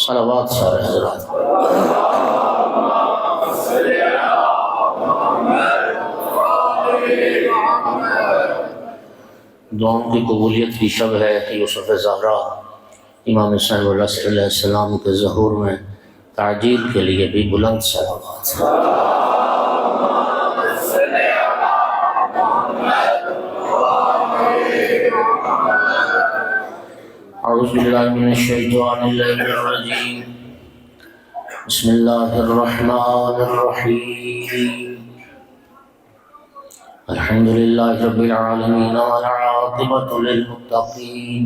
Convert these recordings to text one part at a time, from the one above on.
صلوات سارے حضرات۔ دعاؤں کی قبولیت کی شب ہے کہ یوسف زہرا امام حسین علیہ السلام کے ظہور میں تعجیل کے لیے بھی بلند صلوات۔ اعوذ باللہ من الشیطان الرجیم، بسم اللہ الرحمن الرحیم، الحمد للہ رب العالمین والعاقبۃ للمتقین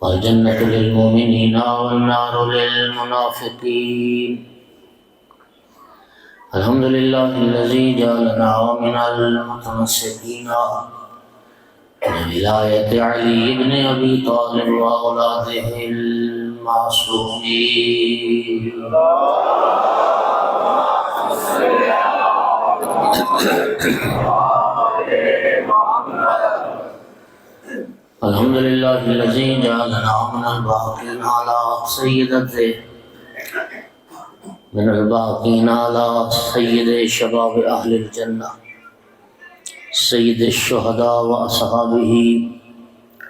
والجنۃ للمؤمنین والنار للمنافقین، الحمد للہ الذی جعلنا من المتمسکین بولایت علی بن ابی طالب واولادہ المعصومین۔ الحمد للہ الذی جعلنا من الباقین علی سید شباب اہل الجنہ سید الشہداء و اصحابہ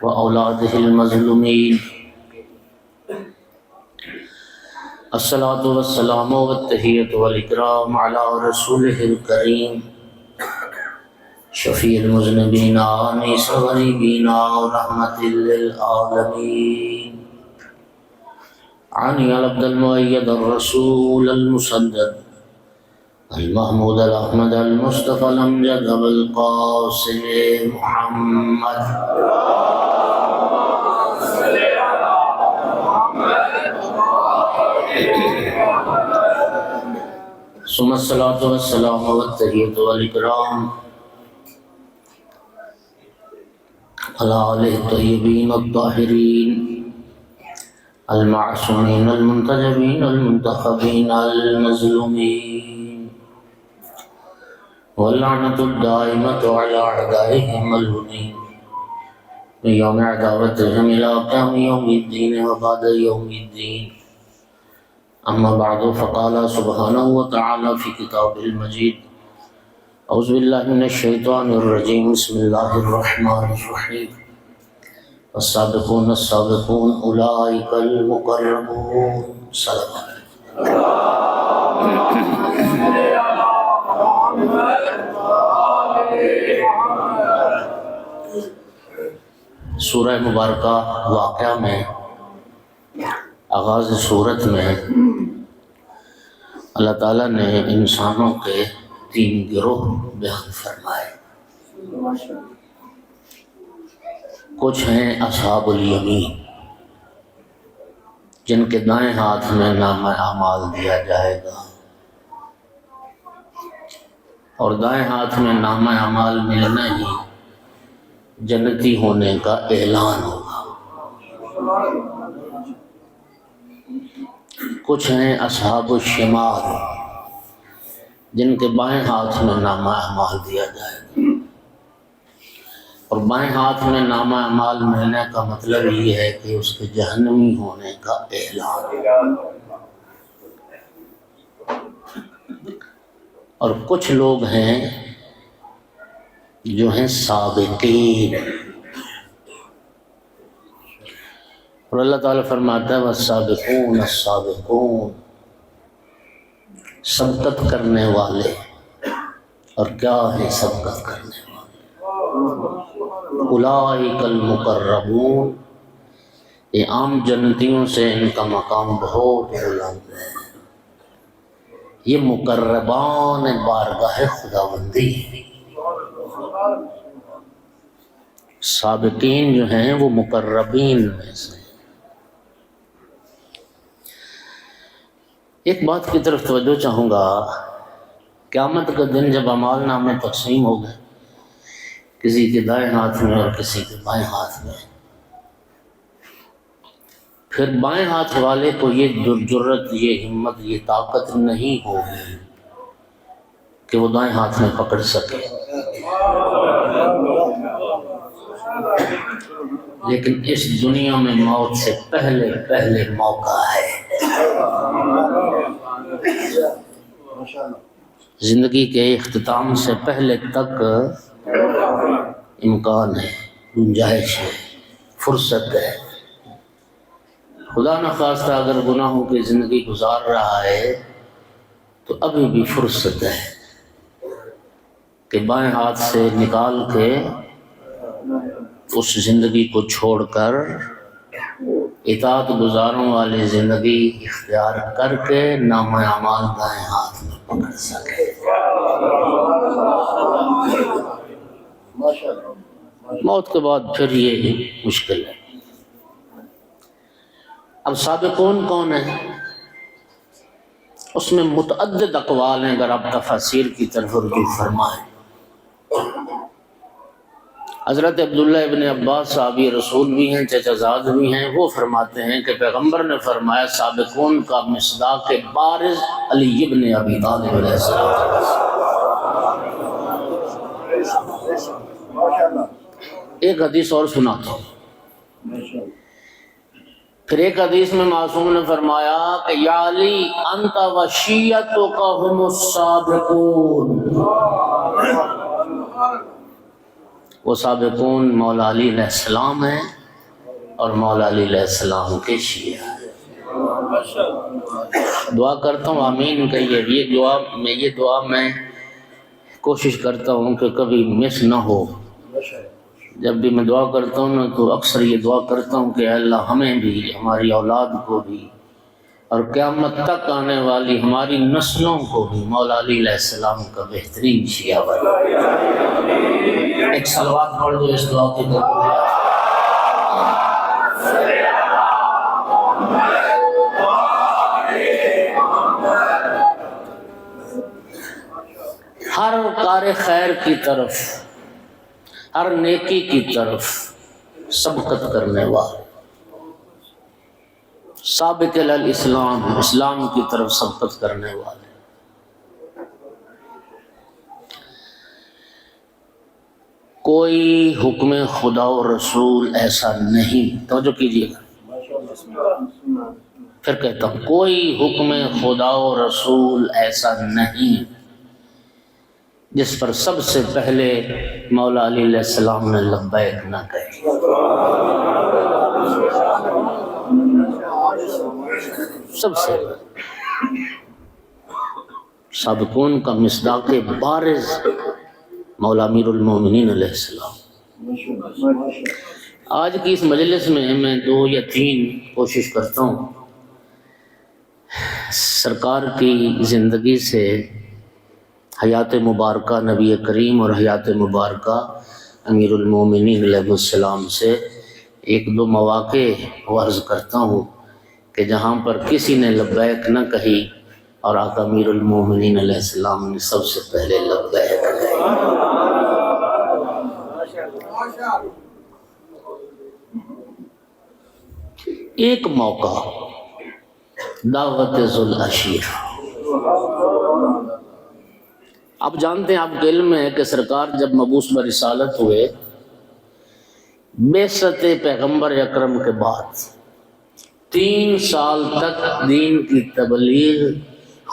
و اولادہ المظلومین، الصلاۃ والسلام والتحیۃ والاکرام علی رسولہ الکریم شفیع المذنبین انیس الغریبین رحمۃ للعالمین، عنی العبد المؤید الرسول المسدد المحمود الاحمد المصطفى الامجد ابو القاسم محمد ثم الصلاة والسلام والتحیۃ والاکرام علی آلہ الطیبین الطاہرین المعصومین المنتجبین المنتخبین المظلومین، واللعنۃ الدائمۃ علی اعدائہم الملعونین من یوم عداوتہم الی قیام یوم الدین وبعد یوم الدین، اما بعد فقال سبحانہ وتعالی فی کتابہ المجید، اعوذ باللہ من الشیطان الرجیم، بسم اللہ الرحمن الرحیم، والسابقون السابقون اولئک المقربون۔ صلوات۔ سورہ مبارکہ واقعہ میں آغاز سورت میں اللہ تعالیٰ نے انسانوں کے 3 گروہ بیان فرمائے۔ کچھ ہیں اصحاب الیمین، جن کے دائیں ہاتھ میں نامہ اعمال دیا جائے گا، اور دائیں ہاتھ میں نامہ اعمال ملنا ہی جنتی ہونے کا اعلان ہوگا۔ کچھ ہیں اصحاب الشمال، جن کے بائیں ہاتھ میں نامہ اعمال دیا جائے گا، اور بائیں ہاتھ میں نامہ اعمال ملنے کا مطلب یہ ہے کہ اس کے جہنمی ہونے کا اعلان۔ اور کچھ لوگ ہیں جو ہیں سابقین، اور اللہ تعالیٰ فرماتا ہے والسابقون السابقون، سبقت کرنے والے۔ اور کیا ہے سبقت کرنے والے؟ اولئک المقربون، یہ عام جنتیوں سے ان کا مقام بہت بلند ہے، یہ مقربان بارگاہ خداوندی۔ سابقین جو ہیں وہ مقربین میں سے۔ ایک بات کی طرف توجہ چاہوں گا، قیامت کا دن جب اعمال نامے تقسیم ہو گئے، کسی کے دائیں ہاتھ میں اور کسی کے بائیں ہاتھ میں، پھر بائیں ہاتھ والے کو یہ جرت، یہ ہمت، یہ طاقت نہیں ہوگی کہ وہ دائیں ہاتھ میں پکڑ سکے۔ لیکن اس دنیا میں موت سے پہلے موقع ہے۔ زندگی کے اختتام سے پہلے تک امکان ہے، گنجائش ہے، فرصت ہے۔ خدا نخواستہ اگر گناہوں کی زندگی گزار رہا ہے تو ابھی بھی فرصت ہے کہ بائیں ہاتھ سے نکال کے اس زندگی کو چھوڑ کر اطاعت گزاروں والی زندگی اختیار کر کے نام اعمال دائیں ہاتھ میں پکڑ سکے۔ موت کے بعد پھر یہ مشکل ہے۔ اب سابقون کون ہیں؟ اس میں متعدد اقوال ہیں، اگر آپ تفاسیر کی طرف رجوع فرمائیں۔ حضرت عبداللہ ابن عباس صحابی رسول بھی ہیں، چچا زاد بھی ہیں، وہ فرماتے ہیں کہ پیغمبر نے فرمایا سابقون کا مصداق بارز علی ابن ابی طالب علیہ السلام۔ ایک حدیث اور سناتا ہوں۔ پھر ایک حدیث میں معصوم نے فرمایا کہ یا علی انت و شیعتک هم السابقون، وہ سابقون مولا علی علیہ السلام ہیں اور مولا علی علیہ السلام کے شیعہ ہیں۔ دعا کرتا ہوں آمین کہیے۔ یہ دعا میں کوشش کرتا ہوں کہ کبھی مس نہ ہو۔ جب بھی میں دعا کرتا ہوں نا تو اکثر یہ دعا کرتا ہوں کہ اے اللہ ہمیں بھی، ہماری اولاد کو بھی، اور قیامت تک آنے والی ہماری نسلوں کو بھی مولا علی علیہ السلام کا بہترین شیعہ بنا۔ ایک صلوات پڑھ دو اس دعا کی قبولیت۔ ہر کار خیر کی طرف، ہر نیکی کی طرف سبقت کرنے والے، سابق الاسلام، اسلام کی طرف سبقت کرنے والے، کوئی حکم خدا و رسول ایسا نہیں، توجہ کیجیے گا، پھر کہتا ہوں کوئی حکم خدا و رسول ایسا نہیں جس پر سب سے پہلے مولا علی علیہ السلام نے لبیک نہ کہی۔ سب سے سابقون کا مصداق بارز مولا امیر المومنین علیہ السلام۔ آج کی اس مجلس میں 2 یا 3 کوشش کرتا ہوں سرکار کی زندگی سے، حیات مبارکہ نبی کریم اور حیات مبارکہ امیر المومنین علیہ السلام سے 1-2 مواقع عرض کرتا ہوں کہ جہاں پر کسی نے لبیک نہ کہی اور آقا امیر المومنین علیہ السلام نے سب سے پہلے لبیک کہی۔ ایک موقع دعوت ذوالعشیر۔ آپ جانتے ہیں، آپ کے علم میں ہے کہ سرکار جب مبعوث برسالت ہوئے، بعثت پیغمبر اکرم کے بعد 3 سال تک دین کی تبلیغ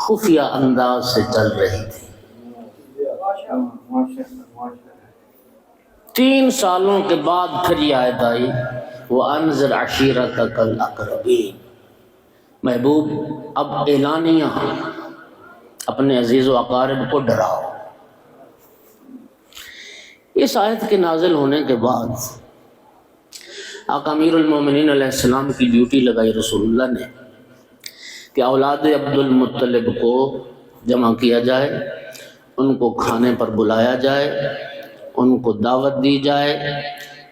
خفیہ انداز سے چل رہی تھی۔ 3 سالوں کے بعد پھر یہ آیت آئی وَأَنذِرْ عَشِيرَتَكَ الْأَقْرَبِينَ، محبوب اب اعلانیہ اپنے عزیز و اقارب کو ڈراؤ۔ اس آیت کے نازل ہونے کے بعد آقا امیر المومنین علیہ السلام کی ڈیوٹی لگائی رسول اللہ نے کہ اولاد عبد المطلب کو جمع کیا جائے، ان کو کھانے پر بلایا جائے، ان کو دعوت دی جائے،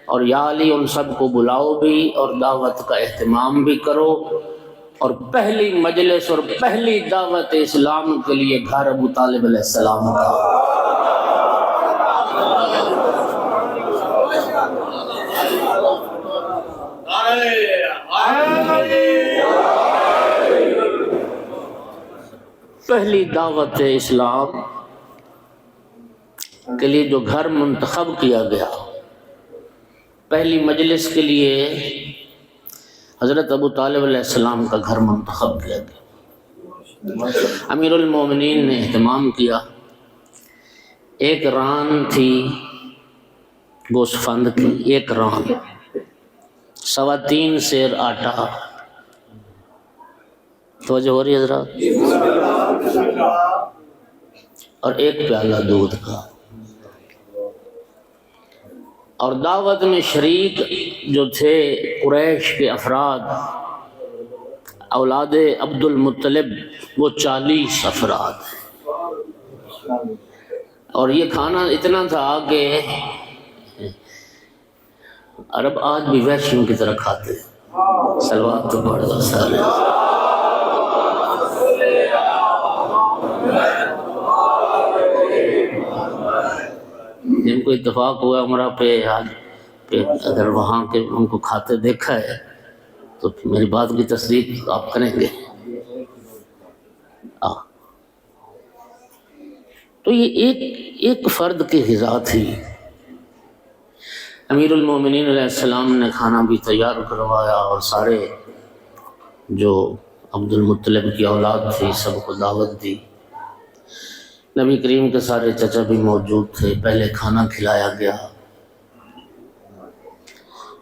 اور یا علی ان سب کو بلاؤ بھی اور دعوت کا اہتمام بھی کرو، اور پہلی مجلس اور پہلی دعوت اسلام کے لیے گھر ابو طالب علیہ السلام کا۔ پہلی دعوت اسلام کے لیے جو گھر منتخب کیا گیا پہلی مجلس کے لیے حضرت ابو طالب علیہ السلام کا گھر منتخب کیا گیا۔ امیر المومنین نے اہتمام کیا۔ ایک ران تھی گوسفند کی، ایک ران، 3.25 سیر آٹا، توجہ ہو رہی ہے حضرات، اور ایک پیالہ دودھ کا۔ اور دعوت میں شریک جو تھے قریش کے افراد، اولاد عبد المطلب، وہ 40 افراد، اور یہ کھانا اتنا تھا کہ عرب آج بھی وحشیوں کی طرح کھاتے ہیں۔ صلوات تو پڑھ دو سارے۔ جن کو اتفاق ہوا عمرہ پہ آج پہ، اگر وہاں کے ان کو کھاتے دیکھا ہے تو میری بات کی تصدیق آپ کریں گے۔ تو یہ ایک فرد کی غذا تھی۔ امیر المومنین علیہ السلام نے کھانا بھی تیار کروایا اور سارے جو عبد المطلب کی اولاد تھی سب کو دعوت دی۔ نبی کریم کے سارے چچا بھی موجود تھے۔ پہلے کھانا کھلایا گیا،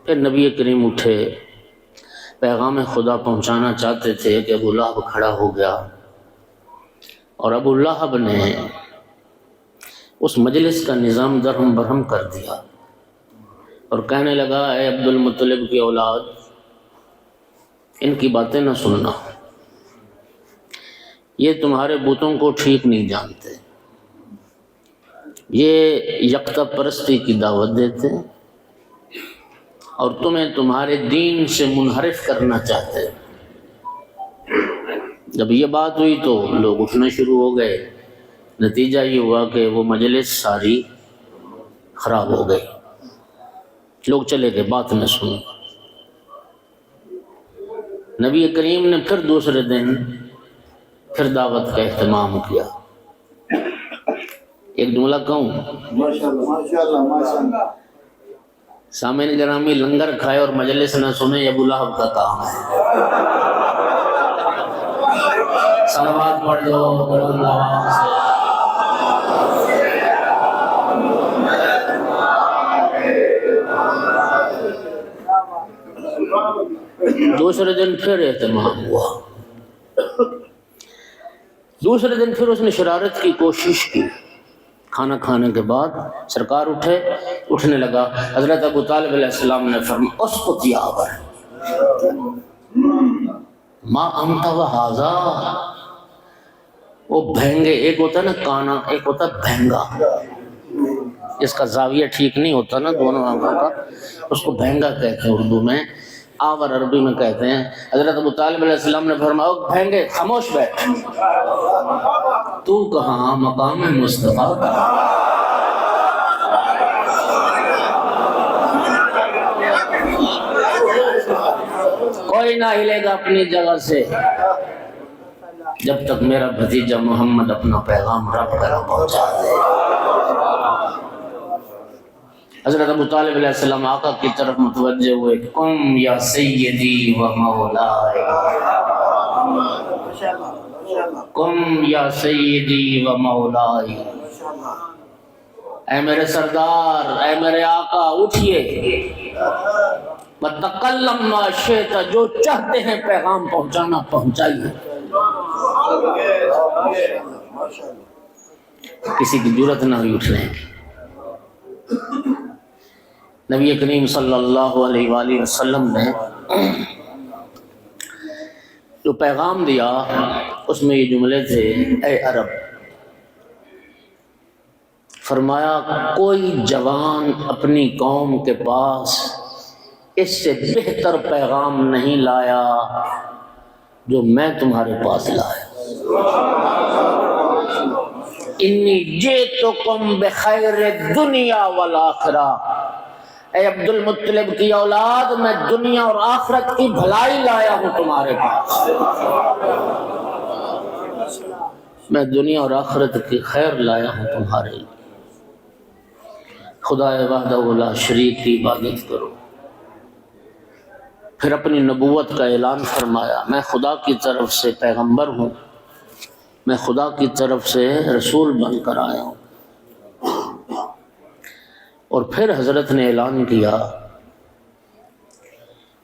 پھر نبی کریم اٹھے، پیغام خدا پہنچانا چاہتے تھے کہ ابو لہب کھڑا ہو گیا، اور ابو لہب نے اس مجلس کا نظام درہم برہم کر دیا اور کہنے لگا، اے عبد المطلب کی اولاد، ان کی باتیں نہ سننا، یہ تمہارے بتوں کو ٹھیک نہیں جانتے، یہ یکتا پرستی کی دعوت دیتے ہیں اور تمہیں تمہارے دین سے منحرف کرنا چاہتے ہیں۔ جب یہ بات ہوئی تو لوگ اٹھنا شروع ہو گئے۔ نتیجہ یہ ہوا کہ وہ مجلس ساری خراب ہو گئی، لوگ چلے گئے، بات نہ سنی۔ نبی کریم نے پھر دوسرے دن پھر دعوت کا اہتمام کیا۔ ایک جملہ کہوں، سامعین گرامی، لنگر کھائے اور مجلس نہ سنے، یہ ابو لہب کا کام ہے۔ صلوات پڑھ دو بلند آواز سے۔ دوسرے دن پھر اہتمام ہوا، دوسرے دن پھر اس نے شرارت کی کوشش کی۔ کھانا کھانے کے بعد سرکار اٹھنے لگا، حضرت ابو طالب علیہ السلام نے فرمایا، اسقط یا ابر ما انت وہذا۔ وہ بھینگے، ایک ہوتا ہے نا کانا، ایک ہوتا ہے بھینگا، جس کا زاویہ ٹھیک نہیں ہوتا نا دونوں آنکھوں کا، اس کو بھینگا کہتے ہیں اردو میں، آور عربی میں کہتے ہیں۔ حضرت ابو طالب علیہ السلام نے فرمایا، بھینگے خاموش بیٹھ، تو کہاں مقام مصطفیٰ کا۔ کوئی نہ ہلے گا اپنی جگہ سے جب تک میرا بھتیجا محمد اپنا پیغام رب کا پہنچا دے۔ حضرت ابو طالب علیہ السلام آقا کی طرف متوجہ ہوئے، قم یا سیدی و مولائی، قم یا سیدی و مولائی، اے میرے سردار، اے میرے آقا، اٹھئے، وَتَقَلَّمْ مَا شِئْتَ، جو چاہتے ہیں پیغام پہنچانا پہنچائیے۔ کسی کی جرات نہ ہوئی اٹھنے کی۔ نبی کریم صلی اللہ علیہ وآلہ وسلم نے جو پیغام دیا اس میں یہ جملے تھے، اے عرب، فرمایا کوئی جوان اپنی قوم کے پاس اس سے بہتر پیغام نہیں لایا جو میں تمہارے پاس لایا۔ انی جئتکم بخیر الدنیا والآخرہ، اے عبد المطلب کی اولاد، میں دنیا اور آخرت کی بھلائی لایا ہوں تمہارے پاس، میں دنیا اور آخرت کی خیر لایا ہوں تمہارے لیے۔ خدا وحدہ لا شریک کی عبادت کرو۔ پھر اپنی نبوت کا اعلان فرمایا، میں خدا کی طرف سے پیغمبر ہوں، میں خدا کی طرف سے رسول بن کر آیا ہوں۔ اور پھر حضرت نے اعلان کیا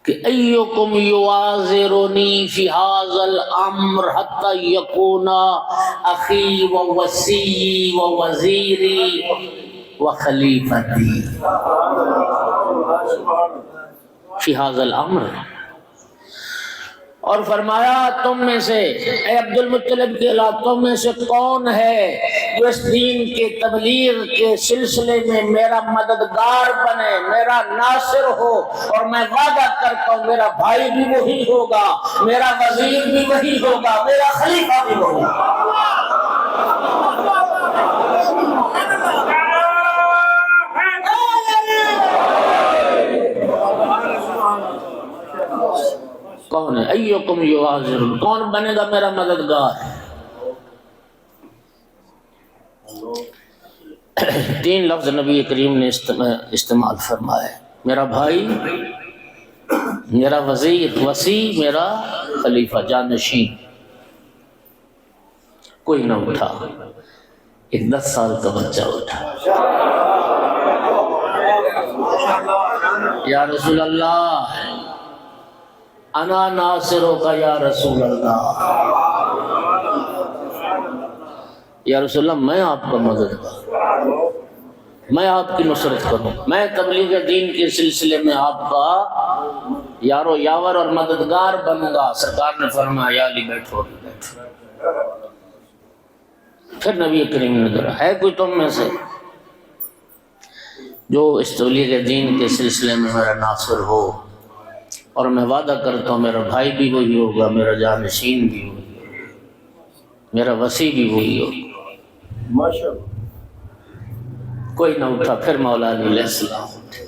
کہ ایکم یوازرنی فی ھذا الامر حتی یکون اخی و وصی و وزیری و خلیفتی فی ھذا الامر۔ اور فرمایا تم میں سے اے عبد المطلب کے اولاد تم میں سے کون ہے جو اس دین کے تبلیغ کے سلسلے میں میرا مددگار بنے، میرا ناصر ہو؟ اور میں وعدہ کرتا ہوں میرا بھائی بھی وہی ہوگا، میرا وزیر بھی وہی ہوگا، میرا خلیفہ بھی وہی ہوگا۔ کون ہے؟ ایکم یوازر، کون بنے گا میرا مددگار؟ تین لفظ نبی کریم نے استعمال فرمائے، میرا بھائی، میرا وزیر، وصی، میرا خلیفہ، جانشین۔ کوئی نہ اٹھا، ایک 10 سال کا بچہ اٹھا، یا رسول اللہ انا ناصروں کا، یا رسول اللہ، یا رسول اللہ میں آپ کا مددگار، میں آپ کی نصرت کروں، میں تبلیغ دین کے سلسلے میں آپ کا یار و یاور اور مددگار بنوں گا۔ سرکار نے فرمایا یا علی بیٹھو، بیٹھو۔ پھر نبی کریم نے کہا ہے کوئی تم میں سے جو اس تبلیغ دین کے سلسلے میں میرا ناصر ہو؟ اور میں وعدہ کرتا ہوں میرا بھائی بھی وہی ہوگا، میرا جانشین بھی وہی ہوگا، میرا وصی بھی وہی ہوگا۔ ماشاءاللہ۔ کوئی نہ اٹھا۔ پھر مولا علی علیہ السلام اٹھے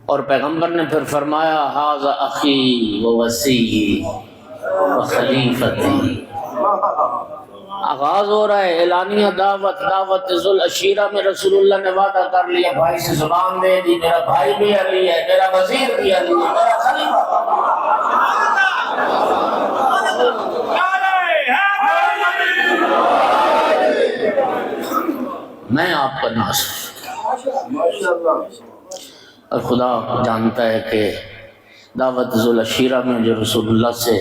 اور پیغمبر نے پھر فرمایا ھذا اخی و وصی و خلیفتی۔ آغاز ہو رہا ہے اعلانیہ دعوت، دعوت ذوالعشیرہ میں رسول اللہ نے وعدہ کر لیا، بھائی سے زبان دے دی، میرا بھائی بھی علی ہے، میرا وزیر بھی علی ہے، میرا خلیفہ۔ میں آپ کا ناصر۔ اور خدا جانتا ہے کہ دعوت ذوالعشیرہ میں جو رسول اللہ سے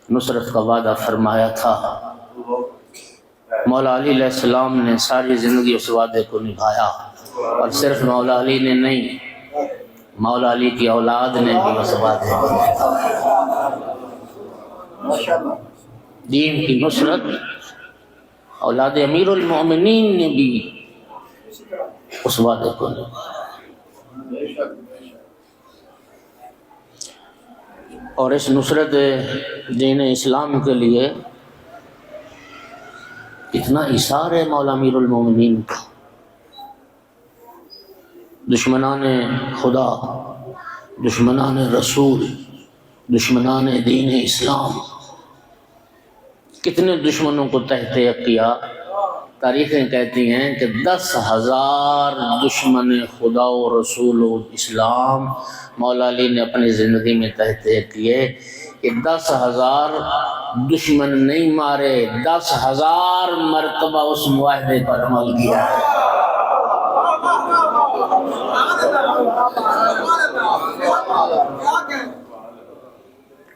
نصرت کا وعدہ فرمایا تھا، مولا علی علیہ السلام نے ساری زندگی اس وعدے کو نبھایا، اور صرف مولا علی نے نہیں، مولا علی کی اولاد نے بھی اس وعدے کو نبھایا۔ دین کی نصرت اولاد امیر المومنین نے بھی اس وعدے کو نبھایا۔ اور اس نصرت دین اسلام کے لیے اتنا اثار ہے مولا امیر المومنین کا۔ دشمنان خدا، دشمنان رسول، دشمنان دین اسلام، کتنے دشمنوں کو تحقیق کیا۔ تاریخیں کہتی ہیں کہ 10,000 دشمن خدا و رسول و اسلام مولا علی نے اپنی زندگی میں تحقیق کیے۔ یہ 10,000 دشمن نہیں مارے، 10,000 مرتبہ اس معاہدے پر عمل کیا ہے۔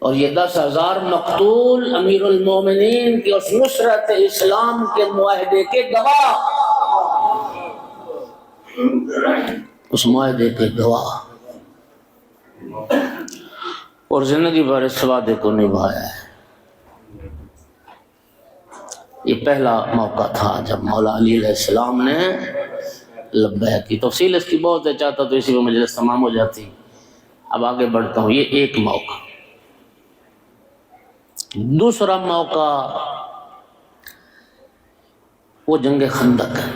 اور یہ 10,000 مقتول امیر المومنین کی اس نصرت اسلام کے معاہدے کے گواہ، اس معاہدے کے گواہ، اور زندگی بھر اس وعدے کو نبھایا ہے۔ یہ پہلا موقع تھا جب مولا علی علیہ السلام نے لبیک کی۔ تفصیل اس کی بہت ہے، چاہتا تو اسی میں مجلس تمام ہو جاتی، اب آگے بڑھتا ہوں۔ یہ ایک موقع۔ دوسرا موقع وہ جنگ خندق ہے۔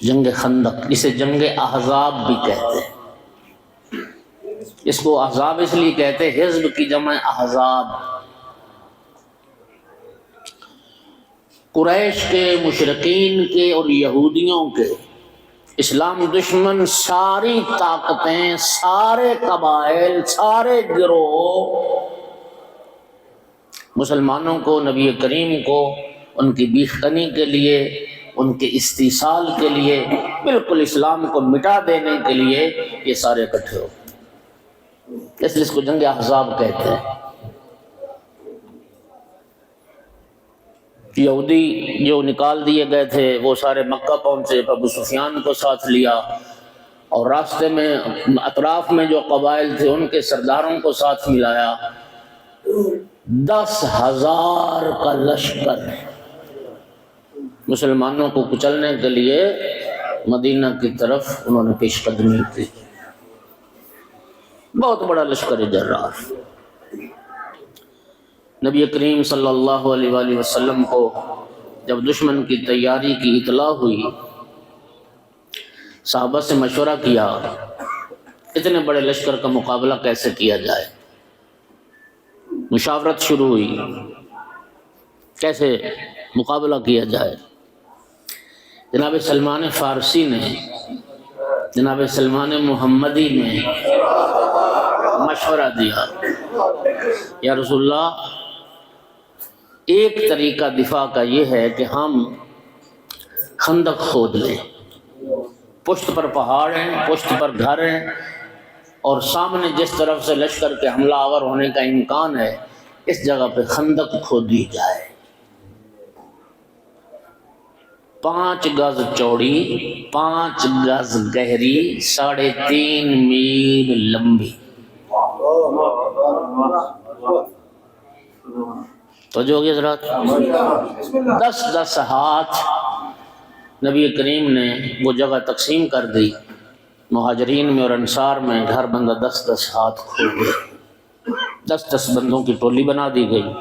جنگ خندق، اسے جنگ احزاب بھی کہتے ہیں۔ اس کو احزاب اس لیے کہتے ہیں، حزب کی جمع احزاب۔ قریش کے، مشرکین کے اور یہودیوں کے، اسلام دشمن ساری طاقتیں، سارے قبائل، سارے گروہ مسلمانوں کو، نبی کریم کو ان کی بیخ کنی کے لیے، ان کے استیصال کے لیے، بالکل اسلام کو مٹا دینے کے لیے یہ سارے اکٹھے ہو، اس لیے اس کو جنگ احزاب کہتے ہیں۔ یہودی جو نکال دیے گئے تھے وہ سارے مکہ پہنچے، ابو سفیان کو ساتھ لیا، اور راستے میں اطراف میں جو قبائل تھے ان کے سرداروں کو ساتھ ملایا۔ 10,000 کا لشکر مسلمانوں کو کچلنے کے لیے مدینہ کی طرف انہوں نے پیش قدمی کی، بہت بڑا لشکر جرار۔ نبی کریم صلی اللہ علیہ وآلہ وسلم کو جب دشمن کی تیاری کی اطلاع ہوئی، صحابہ سے مشورہ کیا اتنے بڑے لشکر کا مقابلہ کیسے کیا جائے۔ مشاورت شروع ہوئی، کیسے مقابلہ کیا جائے۔ جناب سلمان فارسی نے، جناب سلمان محمدی نے مشورہ دیا، یا رسول اللہ ایک طریقہ دفاع کا یہ ہے کہ ہم خندق کھود لیں، پشت پر پہاڑ ہیں، پشت پر گھر ہیں، اور سامنے جس طرف سے لشکر کے حملہ آور ہونے کا امکان ہے اس جگہ پہ خندق کھودی جائے، 5 گز چوڑی، 5 گز گہری، 3.5 میل لمبی۔ تو جو ہوگی حضرات 10 ہاتھ نبی کریم نے وہ جگہ تقسیم کر دی، مہاجرین میں اور انصار میں ہر بندہ 10 ہاتھ کھود دے، 10 بندوں کی ٹولی بنا دی گئی۔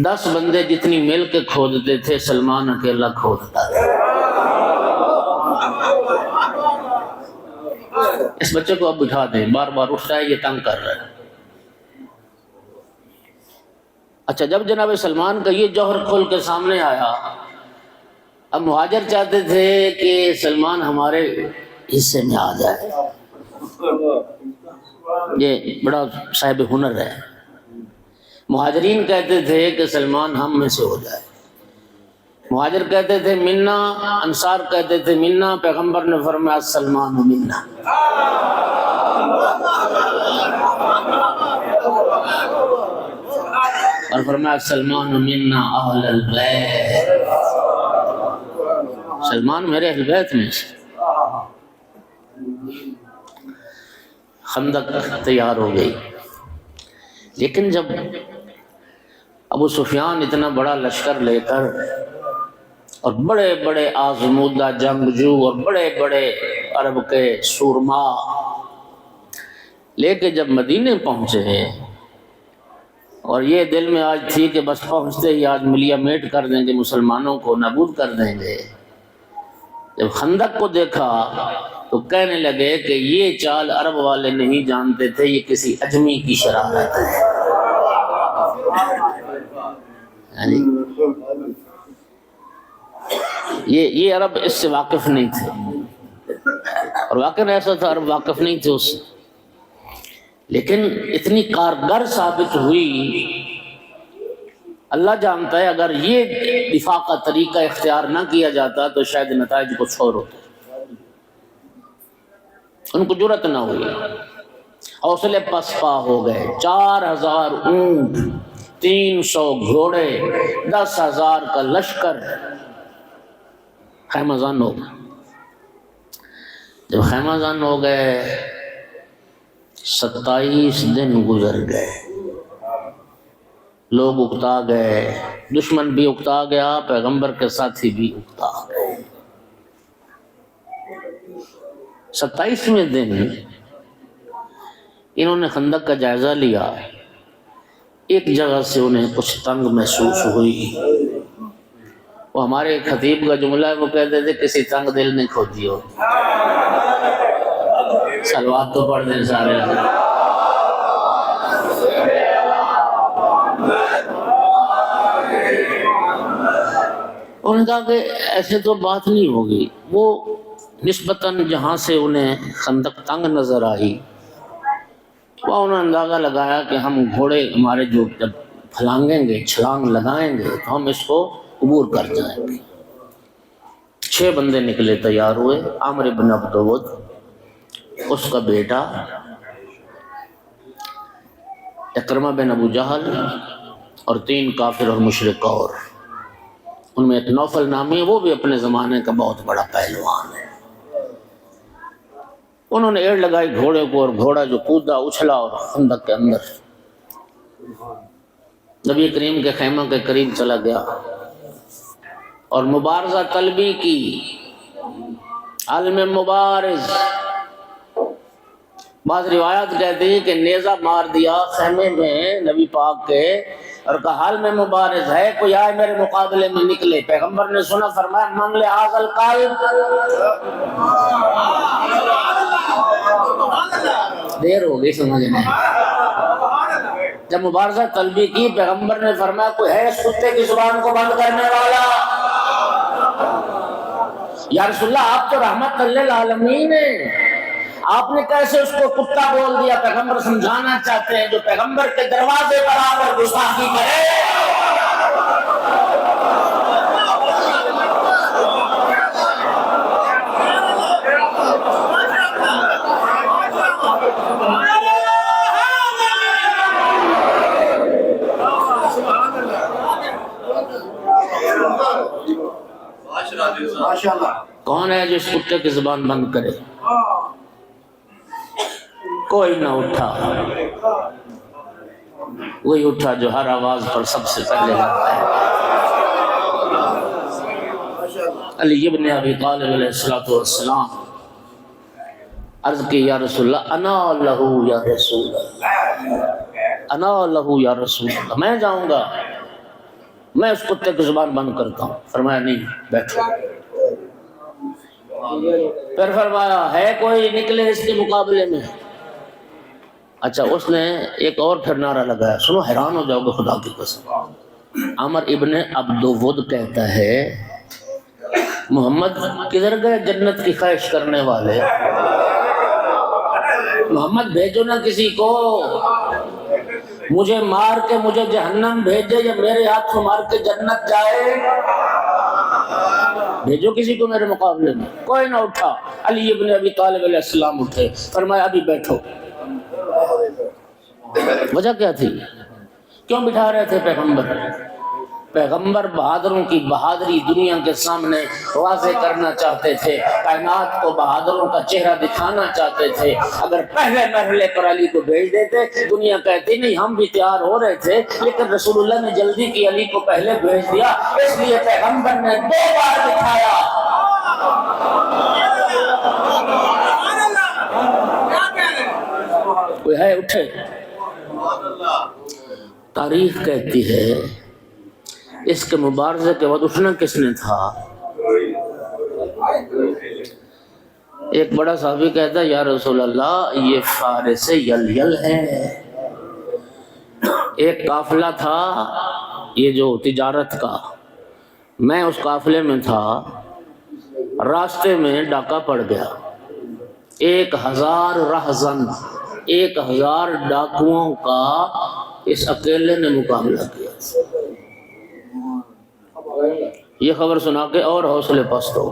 10 بندے جتنی مل کے کھودتے تھے سلمان اکیلا کھودتا تھا۔ اس بچے کو اب بٹھا دیں، بار بار اٹھ رہا ہے، یہ تنگ کر رہا ہے۔ اچھا، جب جناب سلمان کا یہ جوہر کھول کے سامنے آیا، اب مہاجر چاہتے تھے کہ سلمان ہمارے حصے میں آ جائے، یہ بڑا صاحب ہنر ہے۔ مہاجرین کہتے تھے کہ سلمان ہم میں سے ہو جائے، مہاجر کہتے تھے منا، انصار کہتے تھے منا، پیغمبر نے فرمایا سلمان منا۔ اور فرمایا سلمان منا اہل البیت، سلمان میرے اہل بیت میں سے۔ خندق تیار ہو گئی، لیکن جب ابو سفیان اتنا بڑا لشکر لے کر اور بڑے بڑے آزمودہ جنگجو اور بڑے بڑے عرب کے سورما لے کے جب مدینے پہنچے ہیں، اور یہ دل میں آج تھی کہ بس پہنچتے ہی آج ملیا میٹ کر دیں گے، مسلمانوں کو نابود کر دیں گے، جب خندق کو دیکھا تو کہنے لگے کہ یہ چال عرب والے نہیں جانتے تھے، یہ کسی اجمی کی شرارت ہے۔ یہ عرب اس سے واقف نہیں تھے، اور واقعی ایسا تھا عرب واقف نہیں تھے اس سے، لیکن اتنی کارگر ثابت ہوئی۔ اللہ جانتا ہے اگر یہ دفاع کا طریقہ اختیار نہ کیا جاتا تو شاید نتائج کچھ اور ہوتے، ان کو جرأت نہ ہوئی، حوصلے پسپا ہو گئے۔ 4000 اونٹ، 300 گھوڑے، 10,000 کا لشکر خیمہ زن ہو گئے۔ جب خیمہ زن ہو گئے 27 دن گزر گئے، لوگ اکتا گئے، دشمن بھی اکتا گیا، پیغمبر کے ساتھی بھی اکتا گئے۔ 27ویں دن انہوں نے خندق کا جائزہ لیا، ایک جگہ سے انہیں کچھ تنگ محسوس ہوئی۔ وہ ہمارے ایک خطیب کا جملہ ہے، وہ کہتے تھے کسی تنگ دل نے کھودی ہو۔ صلوات تو پڑھ دیں سارے۔ انہوں نے کہا کہ ایسے تو بات نہیں ہوگی. وہ نسبتاً جہاں سے انہیں خندق تنگ نظر آئی وہ انہوں نے اندازہ لگایا کہ ہم گھوڑے ہمارے جو جب پھلانگیں گے چھلانگ لگائیں گے تو ہم اس کو عبور کر جائیں گے. 6 بندے نکلے تیار ہوئے. عامر بن عبدود، اس کا بیٹا اکرمہ بن ابو جہل اور 3 کافر اور مشرک اور. ان میں ایک نوفل نامی ہے، وہ بھی اپنے زمانے کا بہت بڑا پہلوان ہے. انہوں نے ایڑ لگائی گھوڑے کو اور گھوڑا جو کودا اچھلا اور خندق کے اندر نبی کریم کے خیمہ کے قریب چلا گیا اور مبارزہ طلبی کی. عالم مبارز، بعض روایات کہتی ہیں کہ نیزہ مار دیا خیمے میں نبی پاک کے اور کہا حال میں مبارز ہے کوئی آئے میرے مقابلے میں نکلے. پیغمبر نے سنا، فرمایا من لحاظ القلب. دیر ہو گئی سمجھنے. جب مبارزہ طلبی کی پیغمبر نے فرمایا کوئی ہے اس کتے کی زبان کو بند کرنے والا؟ یا رسول اللہ آپ تو رحمت للعالمین ہیں، آپ نے کیسے اس کو کتا بول دیا؟ پیغمبر سمجھانا چاہتے ہیں جو پیغمبر کے دروازے پر آ کر گستاخی کرے کون ہے جو اس کتے کی زبان بند کرے؟ کوئی نہ اٹھا. وہی اٹھا جو ہر آواز پر سب سے پہلے لگتا ہے. علی ابن ابی طالب علیہ السلام عرض کی یا رسول اللہ انا لہو یا رسول اللہ، انا لہو یا رسول اللہ، میں جاؤں گا، میں اس کتے کی زبان بند کرتا ہوں. فرمایا نہیں بیٹھو. پھر فرمایا ہے کوئی نکلے اس کے مقابلے میں؟ اچھا اس نے ایک اور پھر نعرہ لگایا، سنو حیران ہو جاؤ گے خدا کی قسم. عامر ابن عبدود کہتا ہے محمد کدھر گئے جنت کی خواہش کرنے والے؟ محمد بھیجو نہ کسی کو، مجھے مار کے مجھے جہنم بھیجے یا میرے ہاتھ مار کے جنت جائے، بھیجو کسی کو میرے مقابلے میں. کوئی نہ اٹھا. علی ابن ابی طالب علیہ السلام اٹھے، فرمایا ابھی بیٹھو. وجہ کیا تھی؟ کیوں بٹھا رہے تھے پیغمبر؟ پیغمبر بہادروں کی بہادری دنیا کے سامنے واضح کرنا چاہتے تھے، کائنات کو بہادروں کا چہرہ دکھانا چاہتے تھے. اگر پہلے مرحلے پر علی کو بھیج دیتے دنیا کہتی نہیں ہم بھی تیار ہو رہے تھے، لیکن رسول اللہ نے جلدی کی علی کو پہلے بھیج دیا، اس لیے پیغمبر نے 2 بار بٹھایا. کوئی ہے اٹھے. تاریخ کہتی ہے اس کے مبارزے کے بعد اٹھنا کس نے تھا؟ ایک بڑا صحابی کہتا ہے یا رسول اللہ یہ فارس یلیل ہے. ایک قافلہ تھا یہ جو تجارت کا، میں اس قافلے میں تھا، راستے میں ڈاکہ پڑ گیا. 1000 رہزن، 1000 ڈاکوؤں کا اس اکیلے نے مقابلہ کیا. یہ خبر سنا کے اور حوصلے پست ہو.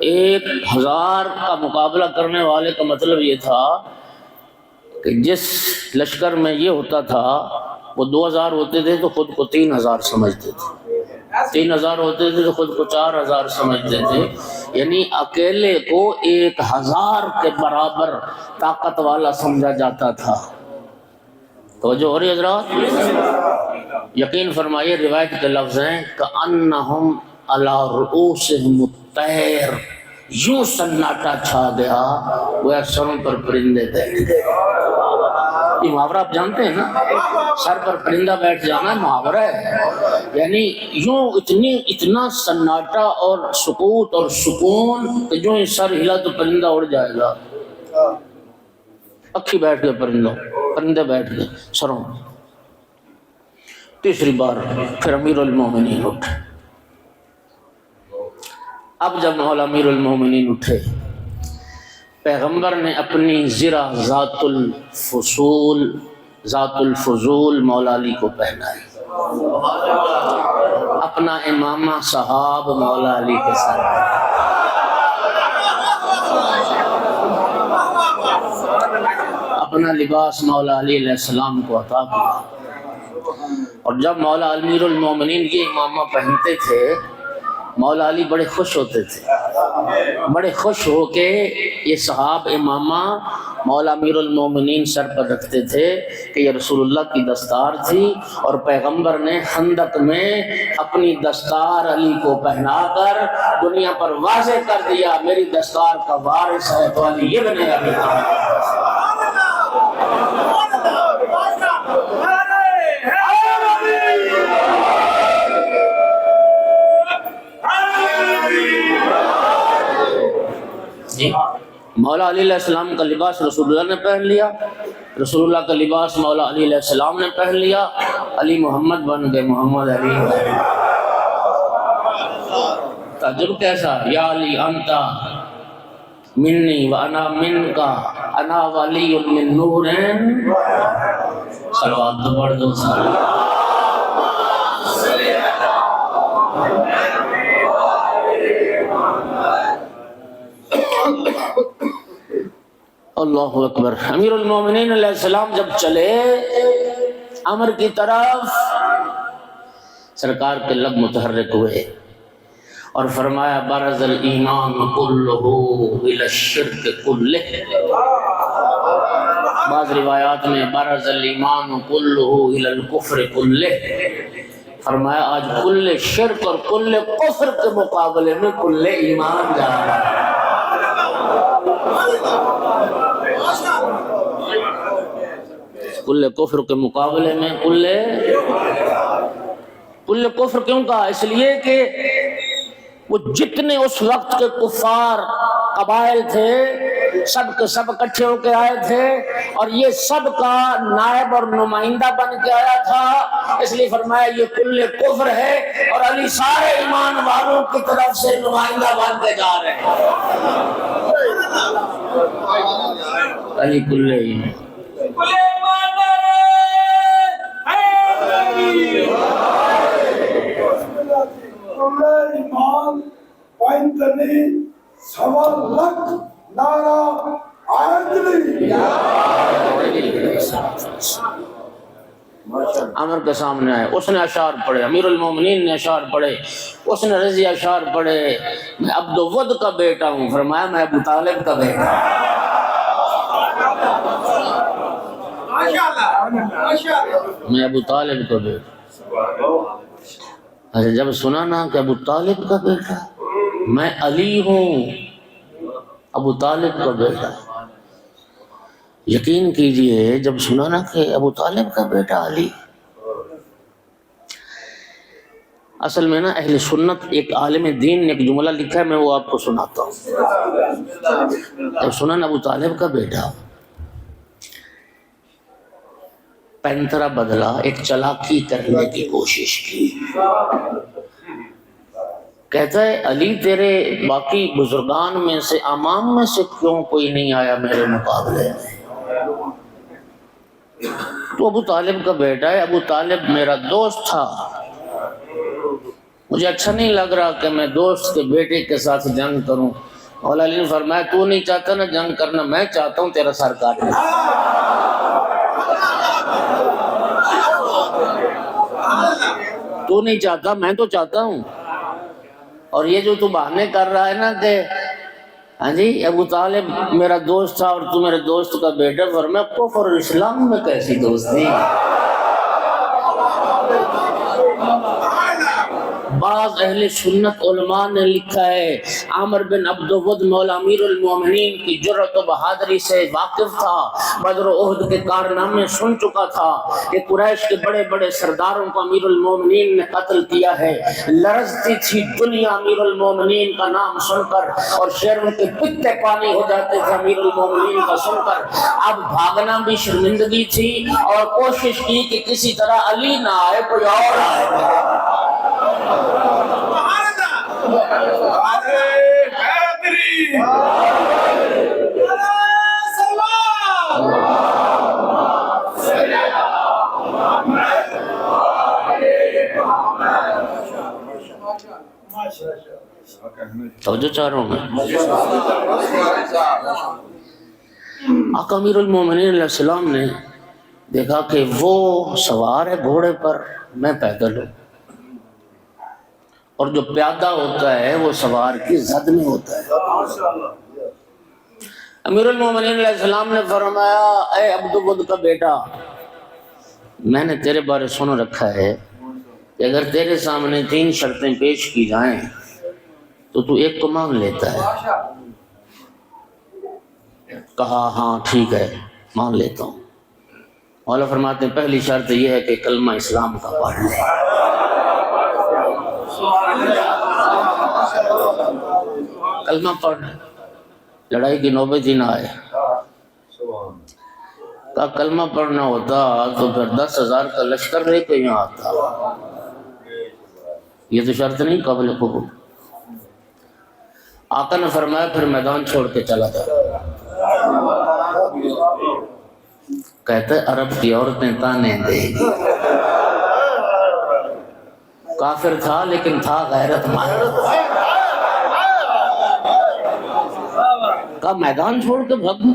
1000 کا مقابلہ کرنے والے کا مطلب یہ تھا کہ جس لشکر میں یہ ہوتا تھا وہ 2000 ہوتے تھے تو خود کو 3000 سمجھتے تھے، 3000 ہوتے تھے تو خود کو 4000 سمجھتے تھے. یعنی اکیلے کو 1000 کے برابر طاقت والا سمجھا جاتا تھا. توجہ ہو رہی حضرات؟ یقین فرمائیے روایت کے لفظ ہیں کأنہم علی رؤوسہم الطیر، یوں سناٹا چھا گیا گویا سروں پر پرندے بیٹھ گئے. یہ محاورہ آپ جانتے ہیں نا، سر پر پرندہ بیٹھ جانا محاورہ ہے. یعنی یوں اتنا سناٹا اور سکوت اور سکون کہ جو سر ہلا تو پرندہ اڑ جائے گا. اکھی بیٹھ گئے پرندے بیٹھ گئے سروں. تیسری بار پھر امیر المومنین اٹھے۔ اب جب مولا امیر المومنین اٹھے، پیغمبر نے اپنی زرہ ذات الفضول مولا علی کو پہنائی، اپنا امامہ صحاب مولا علی کے ساتھ، اپنا لباس مولا علی علیہ السلام کو عطا کیا۔ اور جب مولا امیر المومنین یہ امامہ پہنتے تھے، مولا علی بڑے خوش ہوتے تھے، بڑے خوش ہو کے یہ صحاب امامہ مولا امیر المومنین سر پر رکھتے تھے کہ یہ رسول اللہ کی دستار تھی، اور پیغمبر نے خندق میں اپنی دستار علی کو پہنا کر دنیا پر واضح کر دیا میری دستار کا وارث ہے تو علی ابن ابی طالب۔ جی مولا علی علیہ السلام کا لباس رسول اللہ نے پہن لیا، رسول اللہ کا لباس مولا علی علیہ السلام نے پہن لیا، علی محمد بن گئے محمد علی۔ تعجب کیسا، یا علی انتا منی وانا منکا انا ولی من نور، صلوات تو پڑھ دو اللہ اکبر۔ امیر المومنین علیہ السلام جب چلے امر کی طرف، سرکار کے لب متحرک ہوئے اور فرمایا برز الایمان کلہ الی الشرک کلہ، بعض روایات میں برز الایمان کلہ الی الکفر کلہ، فرمایا آج کل شرک اور کل کفر کے مقابلے میں کل ایمان جا رہا ہے۔ کل کفر کے مقابلے میں کل کفر کیوں کہا؟ اس لیے کہ وہ جتنے اس وقت کے کفار قبائل تھے سب کے سب اکٹھے ہو کے آئے تھے، اور یہ سب کا نائب اور نمائندہ بن کے آیا تھا، اس لیے فرمایا یہ کل کفر ہے، اور علی سارے ایمان والوں کی طرف سے نمائندہ بن کے جا رہے ہیں۔ علی کل ایمان ایمان پائنتنی سوا لکھ نارا عادلی۔ عمر کے سامنے آئے، اس نے اشعار پڑھے، امیر المومنین نے اشعار پڑھے، اس نے رضی اشعار پڑھے، میں عبد ود کا بیٹا ہوں، فرمایا میں ابو طالب کا بیٹا ہوں۔ میں ابو طالب کا بیٹا۔ اچھا جب سنا نا کہ ابو طالب کا بیٹا، میں علی ہوں ابو طالب کا بیٹا، یقین کیجئے جب سنا نا کہ ابو طالب کا بیٹا علی، اصل میں نا اہل سنت ایک عالم دین نے ایک جملہ لکھا ہے، میں وہ آپ کو سناتا ہوں۔ جب سنا نا ابو طالب کا بیٹا، پینترا بدلا، ایک چلاکی کرنے کی کوشش کی، کہتا ہے علی تیرے باقی بزرگان میں سے امام میں سے کیوں کوئی نہیں آیا میرے مقابلے میں؟ تو ابو طالب کا بیٹا ہے، ابو طالب میرا دوست تھا، مجھے اچھا نہیں لگ رہا کہ میں دوست کے بیٹے کے ساتھ جنگ کروں۔ مولا علی نے فرمایا تو نہیں چاہتا نا جنگ کرنا، میں چاہتا ہوں تیرا سر کاٹنا۔ تو نہیں چاہتا، میں تو چاہتا ہوں۔ اور یہ جو تو بہانے کر رہا ہے نا کہ ہاں جی ابو طالب میرا دوست تھا اور تو میرے دوست کا بیٹا، فرمایا کفر اور اسلام میں کیسی دوستی؟ بعض اہل سنت علماء نے لکھا ہے عامر بن عبدود مولا امیر المومنین کی جرأت و بہادری سے واقف تھا، بدر و احد کے کارنامے سن چکا تھا کہ قریش کے بڑے بڑے سرداروں کو امیر المومنین نے قتل کیا ہے۔ لرزتی تھی دنیا امیر المومنین کا نام سن کر، اور شیروں کے پتے پانی ہو جاتے تھے امیر المومنین کا سن کر۔ اب بھاگنا بھی شرمندگی تھی، اور کوشش کی کہ کسی طرح علی نہ آئے، کوئی اور آئے۔ توجہ چاہ رہا ہوں میں۔ آقا امیر المومنین علیہ السلام نے دیکھا کہ وہ سوار ہے گھوڑے پر، میں پیدل ہوں، اور جو پیادہ ہوتا ہے وہ سوار کی زد میں ہوتا ہے۔ امیر المومنین علیہ السلام نے فرمایا اے عبدود کا بیٹا، میں نے تیرے بارے سن رکھا ہے کہ اگر تیرے سامنے 3 شرطیں پیش کی جائیں تو ایک کو مان لیتا ہے۔ کہا ہاں ٹھیک ہے مان لیتا ہوں۔ مولا فرماتے ہیں پہلی شرط یہ ہے کہ کلمہ اسلام کا پڑھ لے۔ کلمہ پڑھ، لڑائی کی نوبت ہی نہ آئے۔ کا کلمہ پڑھنا ہوتا تو پھر 10,000 کا لشکر لے کے یہاں آتا۔ یہ تو شرط نہیں قابل قبول۔ آقا نے فرمایا پھر میدان چھوڑ کے چلا جا۔ کہتے عرب کی عورتیں تانے دے گی۔ کافر تھا لیکن تھا غیرت مند۔ کا میدان چھوڑ کے بھاگوں؟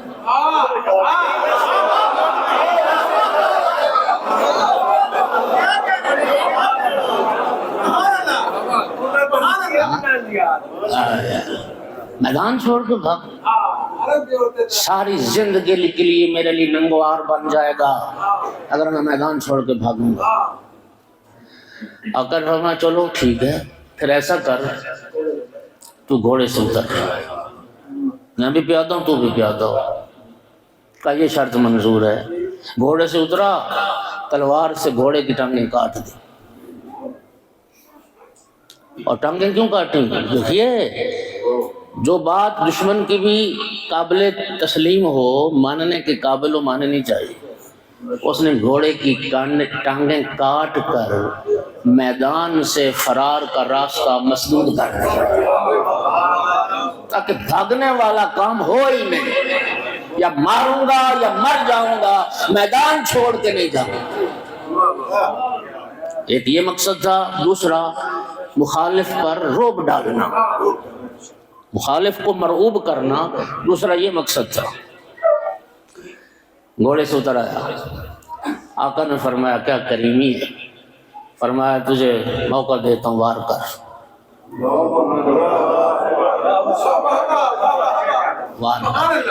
میدان چھوڑ کے بھاگ، ساری زندگی کے لیے میرے لیے ننگوار بن جائے گا اگر میں میدان چھوڑ کے بھاگوں گا۔ اگر فرمایا چلو ٹھیک ہے، پھر ایسا کر تو گھوڑے سے اتر، میں بھی پیادہ ہوں تو بھی پیادہ ہو۔ کا یہ شرط منظور ہے۔ گھوڑے سے اترا، تلوار سے گھوڑے کی ٹانگیں کاٹ دی۔ اور ٹانگیں کیوں کاٹیں؟ دیکھیے جو بات دشمن کی بھی قابل تسلیم ہو، ماننے کے قابل ہو، ماننی چاہیے۔ اس نے گھوڑے کی ٹانگیں کاٹ کر میدان سے فرار کا راستہ مسدود کر دیا، تاکہ بھاگنے والا کام ہو ہی نہیں۔ یا ماروں گا یا مر جاؤں گا، میدان چھوڑ کے نہیں جاؤں گا۔ ایک یہ مقصد تھا۔ دوسرا مخالف پر رعب ڈالنا، مخالف کو مرعوب کرنا، دوسرا یہ مقصد تھا۔ گھوڑے سے اتر آیا، آقا نے فرمایا کیا کریمی ہے، فرمایا تجھے موقع دیتا ہوں وار کر۔ وار کر۔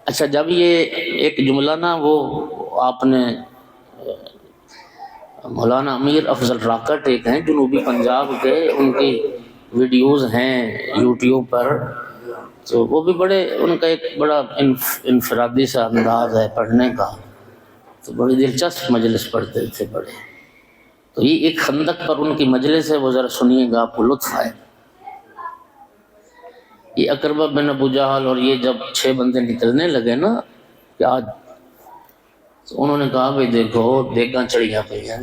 اچھا جب یہ ایک جملہ نا وہ آپ نے مولانا امیر افضل راکٹ ایک ہیں جنوبی پنجاب کے، ان کی ویڈیوز ہیں یوٹیوب پر، تو وہ بھی بڑے، ان کا ایک بڑا انفرادی سا انداز ہے پڑھنے کا، تو بڑی دلچسپ مجلس پڑھتے تھے بڑے۔ تو یہ ایک خندق پر ان کی مجلس ہے، وہ ذرا سنیے گا آپ کو لطف آئے۔ یہ اقربہ بن ابو جہل اور یہ جب 6 بندے نکلنے لگے نا کہ آج، تو انہوں نے کہا بھئی دیکھو دیگاں چڑھیاں پہ ہیں،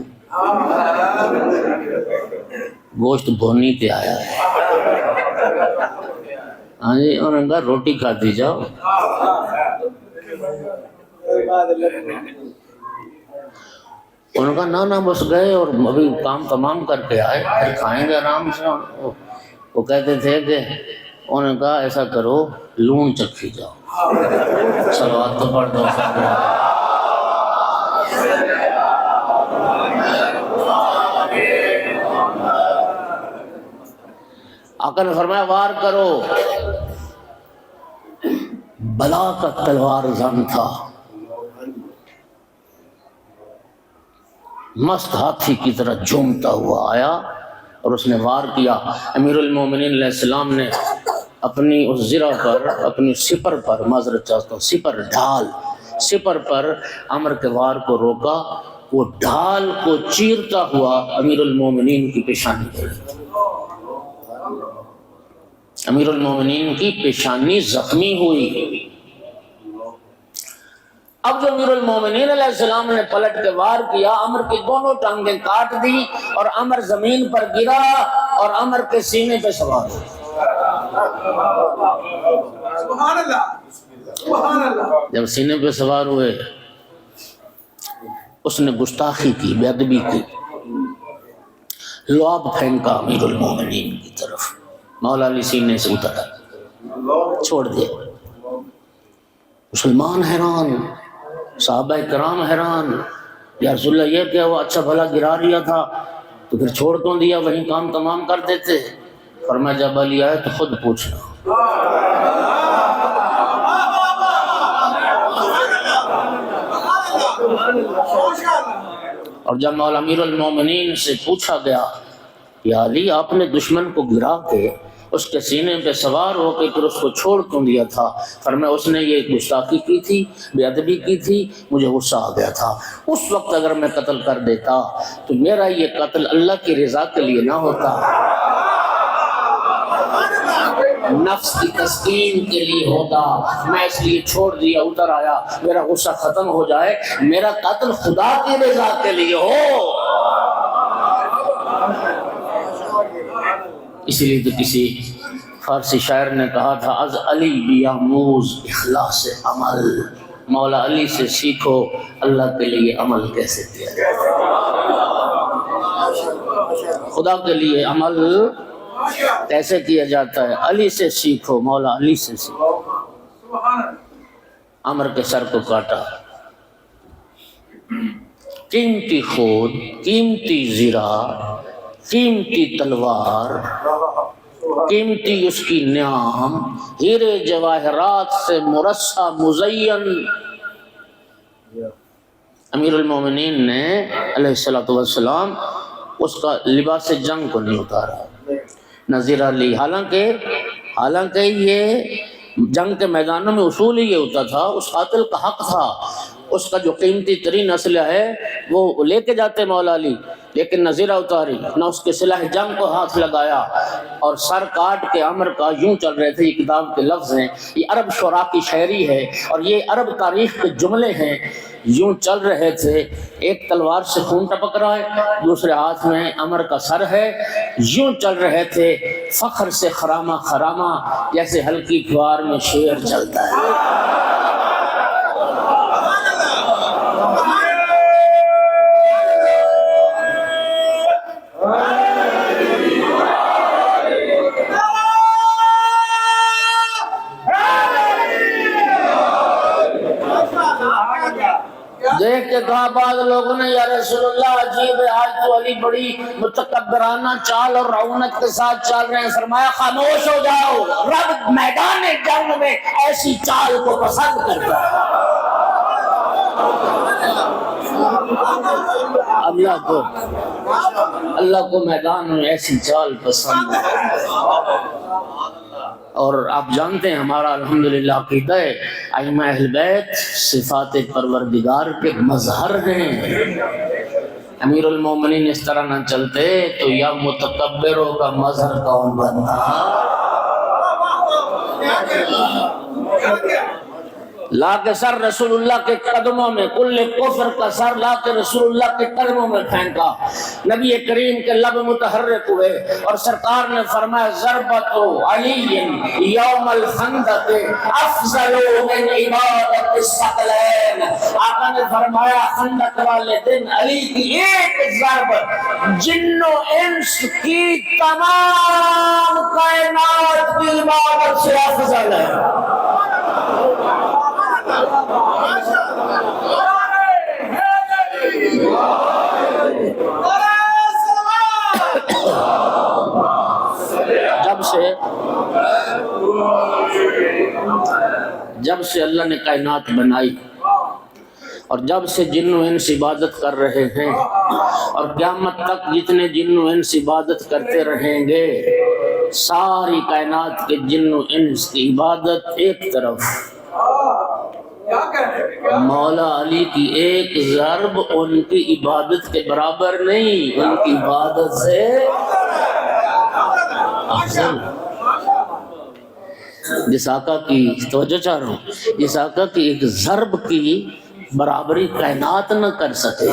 گوشت بھونی پہ آیا ہے، ہاں جی، انہوں نے کہا روٹی کھاتی جاؤ۔ انہوں نے کہا نا بس گئے اور ابھی کام تمام کر کے آئے، پھر کھائیں گے آرام سے۔ وہ کہتے تھے کہ انہوں نے کہا ایسا کرو لون چکھی جاؤ، صلوات تو پڑھ دو۔ آقا نے فرمایا وار کرو۔ بلا کا تلوار زن تھا، مست ہاتھی کی طرح جھومتا ہوا آیا اور اس نے وار کیا۔ امیر المومنین علیہ السلام نے اپنی اس زرہ پر، اپنی سپر پر، معذرت چاہتا ہوں، سپر ڈھال، سپر پر عمر کے وار کو روکا، وہ ڈھال کو چیرتا ہوا امیر المومنین کی پیشانی پر۔ امیر المومنین کی پیشانی زخمی ہوئی۔ اب جو امیر المومنین علیہ السلام نے پلٹ کے وار کیا، عمر کی دونوں ٹانگیں کاٹ دی اور عمر زمین پر گرا اور عمر کے سینے پہ سوار ہو۔ سبحان اللہ، سبحان اللہ۔ جب سینے پہ سوار ہوئے، اس نے گستاخی کی، بے ادبی کی، لعاب پھینکا امیر المومنین کی طرف۔ مولا علی سینے سے اترا، چھوڑ دیا۔ مسلمان حیران، صحابہ کرام حیران، یا رسول اللہ یہ کیا ہوا؟ اچھا بھلا گرا رہا تھا تو پھر چھوڑ کیوں دیا؟ وہیں کام تمام کر دیتے۔ فرمایا جب علی آئے تو خود پوچھنا۔ اور جب مولا امیر المومنین سے پوچھا گیا یا علی آپ نے دشمن کو گرا کے اس کے سینے پہ سوار ہو کے پھر اس کو چھوڑ کیوں دیا تھا؟ فرمایا اس نے یہ گستاخی کی تھی، بے ادبی کی تھی، مجھے غصہ آ گیا تھا۔ اس وقت اگر میں قتل کر دیتا تو میرا یہ قتل اللہ کی رضا کے لیے نہ ہوتا، نفس کی تسکین کے لیے ہوتا۔ میں اس لیے چھوڑ دیا، اتر آیا، میرا غصہ ختم ہو جائے، میرا قتل خدا کی رضا کے لیے ہو۔ اسی لیے تو کسی فارسی شاعر نے کہا تھا از علی بیاموز اخلاص عمل، مولا علی سے سیکھو اللہ کے لیے عمل کیسے کیا جائے، خدا کے لیے عمل کیسے کیا جاتا ہے، علی سے سیکھو، مولا علی سے سیکھو۔ عمر کے سر کو کاٹا، قیمتی خود، قیمتی زرہ، قیمتی تلوار، قیمتی اس کی نعام، ہیرے جواہرات سے مرصع مزین۔ امیر المومنین نے علیہ السلام اس کا لباس جنگ کو نہیں اتارا، نہ زرہ لی، حالانکہ یہ جنگ کے میدانوں میں اصول ہی یہ ہوتا تھا، اس قاتل کا حق تھا، اس کا جو قیمتی ترین اسلحہ ہے وہ لے کے جاتے مولا علی، لیکن نہ زرہ اتاری، نہ اس کے سلاح جنگ کو ہاتھ لگایا، اور سر کاٹ کے عمر کا یوں چل رہے تھے۔ یہ کتاب کے لفظ ہیں، یہ عرب شعراء کی شاعری ہے اور یہ عرب تاریخ کے جملے ہیں۔ یوں چل رہے تھے، ایک تلوار سے خون ٹپک رہا ہے، دوسرے ہاتھ میں عمر کا سر ہے، یوں چل رہے تھے فخر سے خرامہ خرامہ، جیسے ہلکی فوار میں شیر چلتا ہے۔ دیکھ کے کہا بعض لوگوں نے یا رسول اللہ عجیب ہے، آج تو علی بڑی متکبرانہ چال اور رونق کے ساتھ چل رہے ہیں۔ فرمایا خاموش ہو جاؤ، رب میدان جنگ میں ایسی چال کو پسند کرتا ہے۔ اللہ کو میدان میں ایسی چال پسند ہے۔ اور آپ جانتے ہیں ہمارا الحمدللہ عقیدہ ہے ائمہ اہل بیت صفات پروردگار کے مظہر ہیں۔ امیر المومنین اس طرح نہ چلتے تو یا متکبروں کا مظہر کون بنتا؟ لا کے سر رسول اللہ کے قدموں میں، کل کفر کا سر لا کے رسول اللہ کے قدموں میں پھینکا۔ نبی کریم کے لب متحرک ہوئے اور سرکار نے فرمایا ضربت علی یوم الخندق افضل من عبادت الثقلین۔ آقا نے فرمایا خندق والے دن علی کی ایک ضرب جن و انس کی تمام کائنات کی عبادت سے افضل ہے۔ جب سے اللہ نے کائنات بنائی اور جب سے جن و انس عبادت کر رہے ہیں اور قیامت تک جتنے جن و انس عبادت کرتے رہیں گے، ساری کائنات کے جن و انس کی عبادت ایک طرف، کیا کہتے ہیں؟ مولا علی کی ایک ضرب ان کی عبادت کے برابر نہیں، ان کی عبادت سے افضل۔ جس آقا کی توجہ چاہ رہا ہوں، جس آقا کی ایک ضرب کی برابری کائنات نہ کر سکے،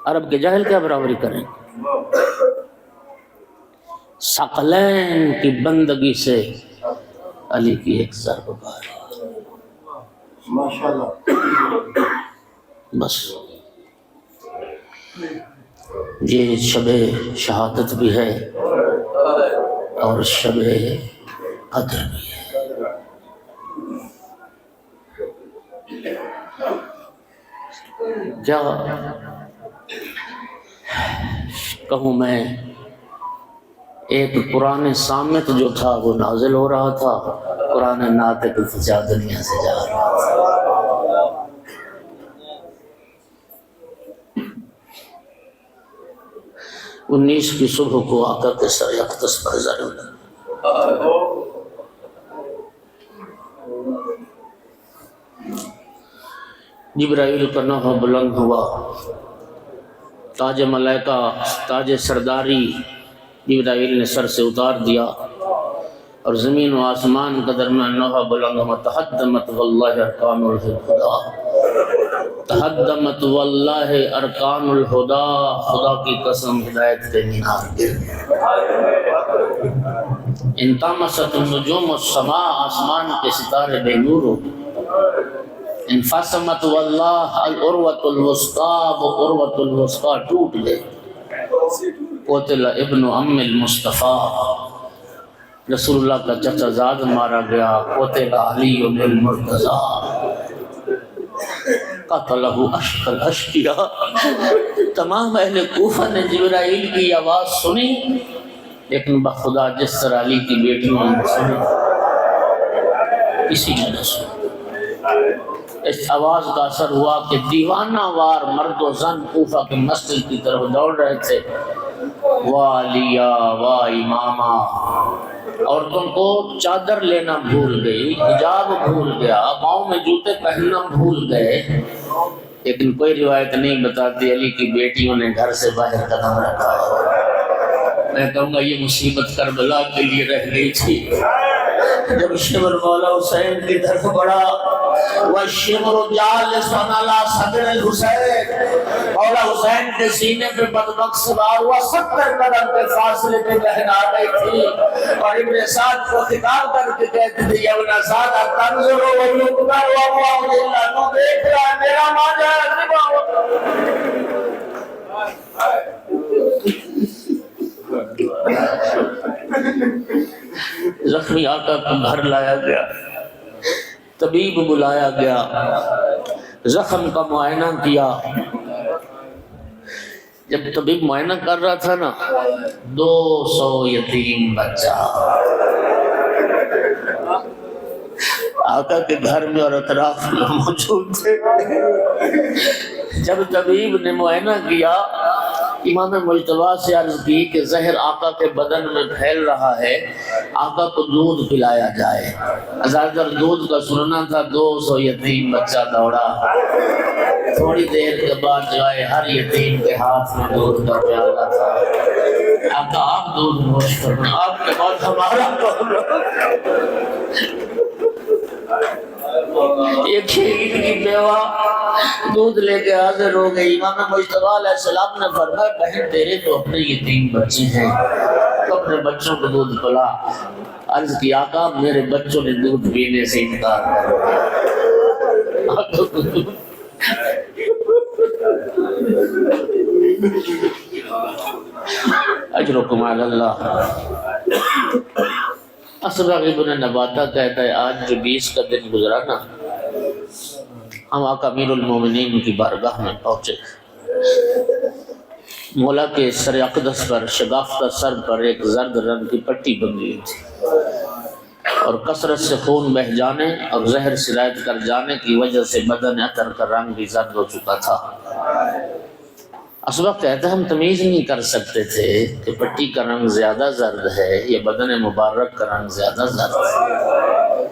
عرب کے جاہل کیا برابری کریں؟ ثقلین کی بندگی سے علی کی ایک ضرب باری، ماشاءاللہ۔ بس یہ شب شہادت بھی ہے اور شب قدر بھی ہے۔ کیا کہوں میں، ایک قرآن صامت جو تھا وہ نازل ہو رہا تھا، قرآن ناطق الفجا دنیا سے جا رہا تھا۔ 19 کی صبح کو آقا کے سر اقدس پر ضرور جبرائیل کا نوحہ بلند ہوا، تاج ملائکہ، تاج سرداری جبرائیل نے سر سے اتار دیا اور زمین و آسمان کا درمیان نوحہ بلند ہوا۔ تحدمت واللہ ارکان الہدا، تحدمت واللہ ارکان الہدا، خدا کی قسم ہدایت کے مینار گر گئے۔ انطمست النجوم السماء، آسمان کے ستارے بے نور ہو گئے۔ انفصمت واللہ العروۃ الوثقیٰ، وہ عروۃ الوثقیٰ ٹوٹ گئے۔ قتل ابن ام المصطفیٰ، رسول اللہ کا چچا زاد مارا گیا۔ قتل علی المرتضیٰ، قتلہ اشقى الاشقیاء۔ تمام اہل کوفہ نے جبرائیل کی آواز سنی، لیکن بخدا جس طرح علی کی بیٹیوں نے سنی اسی نے نہ سنی۔ اس آواز کا اثر ہوا کہ دیوانہ وار مرد و زن کوفہ کے مسجد کی طرف دوڑ رہے تھے۔ واہ علیہ واہ امامہ، عورتوں کو چادر لینا بھول گئی، حجاب بھول گیا، پاؤں میں جوتے پہننا بھول گئے، لیکن کوئی روایت نہیں بتاتی علی کی بیٹیوں نے گھر سے باہر قدم رکھا ہے۔ میں کہوں گا یہ مصیبت کربلا کے لیے رہ گئی تھی۔ جب شمر مولا حسین کی طرف بڑھا، وَالشِّمْرُ جَالِسٌ عَلَىٰ صَدْرِ الْحُسَيْنِ، مولا حسین کے سینے پہ بدبخت سوار ہوا، 70 قدم کے فاصلے پہ بہن آ گئی تھی اور ابن سعد کو خطاب کر کے کہتی تھی، یا ابن سعد تنظر وَيُقْدَرُ وَاللَّهُ لِلَّهِ، تو دیکھ رہا ہے میرا ماجہ عظیمہ زخمی آقا کو گھر لایا گیا، طبیب بلایا گیا، زخم کا معائنہ کیا۔ جب طبیب معائنہ کر رہا تھا نا، 200 یتیم بچہ آقا کے گھر میں اور اطراف میں موجود تھے۔ جب طبیب نے معائنہ کیا، امام مجتبیٰ سے عرض کی کہ زہر آقا کے بدن میں پھیل رہا ہے، آقا کو دودھ پلایا جائے۔ زیادہ دودھ کا سننا تھا، 200 یتیم بچہ دوڑا۔ تھوڑی دیر کے بعد جو ہے ہر یتیم کے ہاتھ میں دودھ کا پیالہ تھا۔ آقا آپ دودھ نوش کرنا، آپ کے بعد ہمارا کون؟ ایک شہید کی بیوہ دودھ لے کے حاضر ہو گئی۔ امام مجتبیٰ علیہ السلام نے فرمایا، بہن تیرے تو اپنے یتیم بچے ہیں، تو اپنے بچوں کو دودھ پلا۔ عرض کی آقا میرے بچوں نے دودھ پینے سے انکار کر دیا۔ اجرکم علی اللہ۔ اسبغ ابن نباتہ کہتا ہے، آج جو 20 کا دن گزرا نا، ہم آقا امیر المومنین کی بارگاہ میں پہنچے، مولا کے سر اقدس پر شگافتہ سر پر ایک زرد رنگ کی پٹی بندھی ہوئی تھی اور کثرت سے خون بہہ جانے اور زہر سرایت کر جانے کی وجہ سے بدن عطر کا رنگ بھی زرد ہو چکا تھا۔ اس وقت کہتے ہم تمیز نہیں کر سکتے تھے کہ پٹی کا رنگ زیادہ زرد ہے یا بدن مبارک کا رنگ زیادہ زرد ہے۔